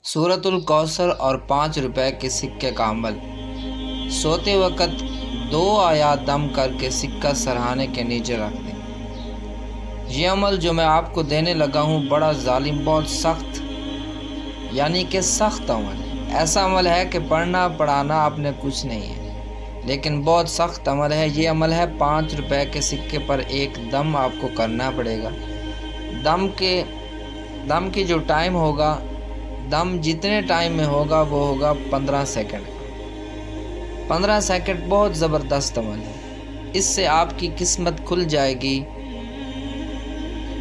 سورۃ الکوثر اور 5 روپے کے سکے کا عمل۔ سوتے وقت 2 آیات دم کر کے سکہ سرہانے کے نیچے رکھ دیں۔ یہ عمل جو میں آپ کو دینے لگا ہوں بڑا ظالم، بہت سخت یعنی کہ سخت عمل ہے۔ ایسا عمل ہے کہ پڑھنا پڑھانا آپ نے کچھ نہیں ہے، لیکن بہت سخت عمل ہے۔ یہ عمل ہے 5 روپے کے سکے پر ایک دم آپ کو کرنا پڑے گا۔ دم کی جو ٹائم ہوگا، دم جتنے ٹائم میں ہوگا وہ ہوگا 15 سیکنڈ۔ 15 سیکنڈ بہت زبردست عمل ہے، اس سے آپ کی قسمت کھل جائے گی۔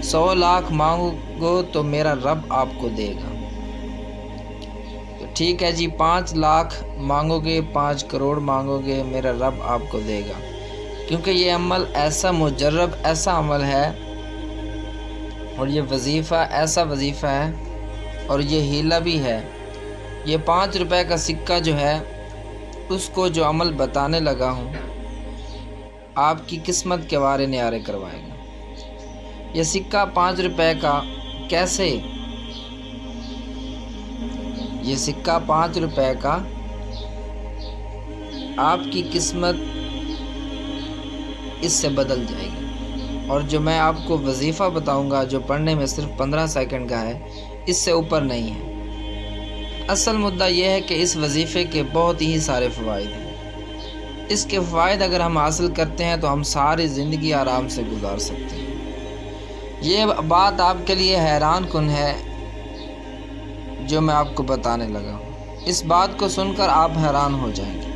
100 لاکھ مانگو گو تو میرا رب آپ کو دے گا۔ تو ٹھیک ہے جی، 5 لاکھ مانگو گے، 5 کروڑ مانگو گے، میرا رب آپ کو دے گا، کیونکہ یہ عمل ایسا مجرب، ایسا عمل ہے، اور یہ وظیفہ ایسا وظیفہ ہے، اور یہ ہیلہ بھی ہے۔ یہ 5 روپے کا سکہ جو ہے، اس کو جو عمل بتانے لگا ہوں، آپ کی قسمت کے وارے نیارے کروائے گا۔ یہ سکہ 5 روپے کا کیسے؟ یہ سکہ 5 روپے کا آپ کی قسمت اس سے بدل جائے گی۔ اور جو میں آپ کو وظیفہ بتاؤں گا، جو پڑھنے میں صرف 15 سیکنڈ کا ہے، اس سے اوپر نہیں ہے۔ اصل مدعا یہ ہے کہ اس وظیفے کے بہت ہی سارے فوائد ہیں۔ اس کے فوائد اگر ہم حاصل کرتے ہیں تو ہم ساری زندگی آرام سے گزار سکتے ہیں۔ یہ بات آپ کے لیے حیران کن ہے جو میں آپ کو بتانے لگا ہوں۔ اس بات کو سن کر آپ حیران ہو جائیں گے۔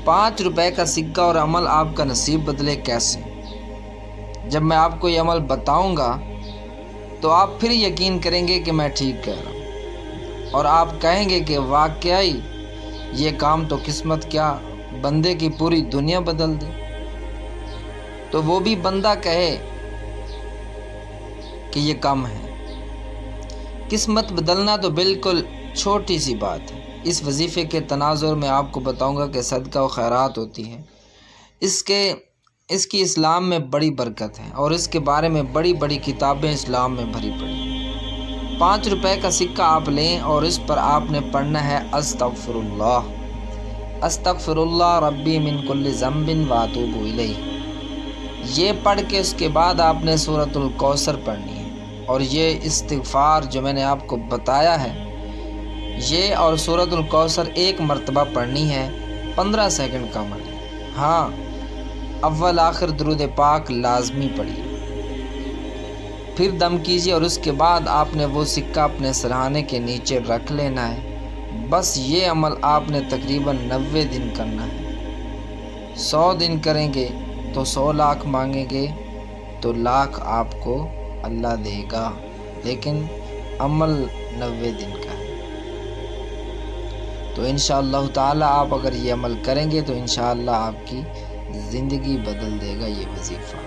5 روپے کا سکہ اور عمل آپ کا نصیب بدلے کیسے؟ جب میں آپ کو یہ عمل بتاؤں گا تو آپ پھر یقین کریں گے کہ میں ٹھیک کہہ رہا ہوں، اور آپ کہیں گے کہ واقعی یہ کام تو قسمت کیا بندے کی پوری دنیا بدل دے۔ تو وہ بھی بندہ کہے کہ یہ کم ہے۔ قسمت بدلنا تو بالکل چھوٹی سی بات ہے۔ اس وظیفے کے تناظر میں آپ کو بتاؤں گا کہ صدقہ و خیرات ہوتی ہے، اس کی اسلام میں بڑی برکت ہے، اور اس کے بارے میں بڑی بڑی کتابیں اسلام میں بھری پڑی ہیں۔ 5 روپے کا سکہ آپ لیں اور اس پر آپ نے پڑھنا ہے استغفر اللہ، استغفر اللہ ربی من کل ذنب واتوب الیہ۔ یہ پڑھ کے اس کے بعد آپ نے سورۃ الکوثر پڑھنی ہے، اور یہ استغفار جو میں نے آپ کو بتایا ہے، یہ اور سورۃ الکوثر ایک مرتبہ پڑھنی ہے۔ 15 سیکنڈ کا عمل ہے۔ ہاں، اول آخر درود پاک لازمی پڑھیے، پھر دم کیجیے، اور اس کے بعد آپ نے وہ سکہ اپنے سرہانے کے نیچے رکھ لینا ہے۔ بس یہ عمل آپ نے تقریباً 90 دن کرنا ہے۔ 100 دن کریں گے تو 100 لاکھ مانگیں گے تو لاکھ آپ کو اللہ دے گا، لیکن عمل 90 دن کا ہے۔ تو انشاءاللہ تعالی آپ اگر یہ عمل کریں گے تو انشاءاللہ آپ کی زندگی بدل دے گا یہ وظیفہ۔